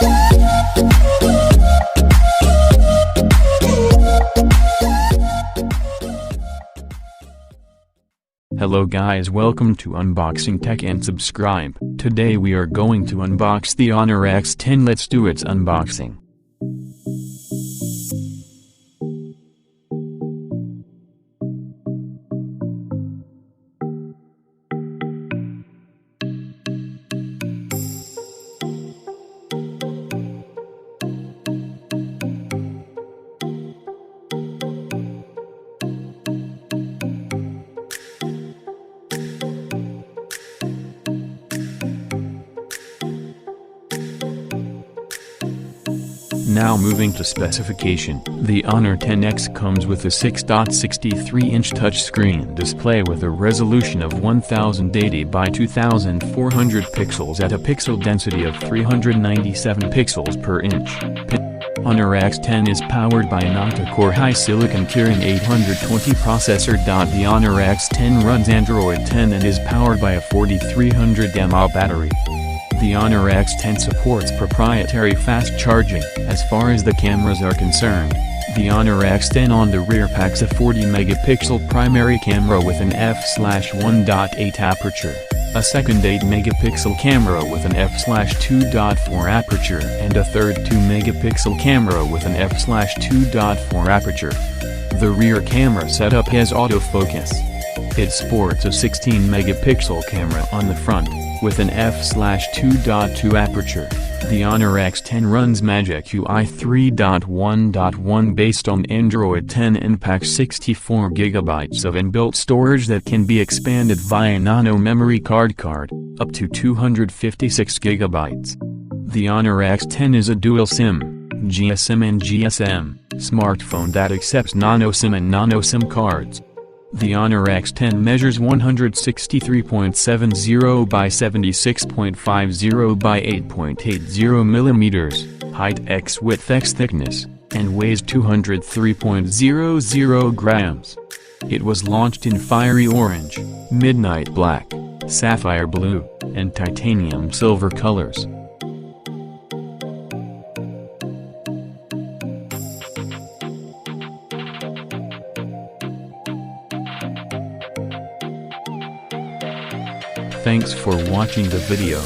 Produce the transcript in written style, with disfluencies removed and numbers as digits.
Hello guys, welcome to Unboxing Tech and subscribe. Today we are going to unbox the Honor X10. Let's do its unboxing. Now moving to specification, the Honor X10 comes with a 6.63-inch touchscreen display with a resolution of 1080 by 2400 pixels at a pixel density of 397 pixels per inch. Honor X10 is powered by an octa-core high-silicon Kirin 820 processor. The Honor X10 runs Android 10 and is powered by a 4300 mAh battery. The Honor X10 supports proprietary fast charging. As far as the cameras are concerned, the Honor X10 on the rear packs a 40-megapixel primary camera with an f/1.8 aperture, a second 8-megapixel camera with an f/2.4 aperture, and a third 2-megapixel camera with an f/2.4 aperture. The rear camera setup has autofocus. It sports a 16-megapixel camera on the front, with an f/2.2 aperture. The Honor X10 runs Magic UI 3.1.1 based on Android 10 and packs 64 GB of inbuilt storage that can be expanded via nano memory card, up to 256 GB. The Honor X10 is a dual SIM, GSM and GSM, smartphone that accepts nano SIM and nano SIM cards. The Honor X10 measures 163.70 by 76.50 by 8.80 mm, height x width x thickness, and weighs 203.00 grams. It was launched in fiery orange, midnight black, sapphire blue, and titanium silver colors. Thanks for watching the video.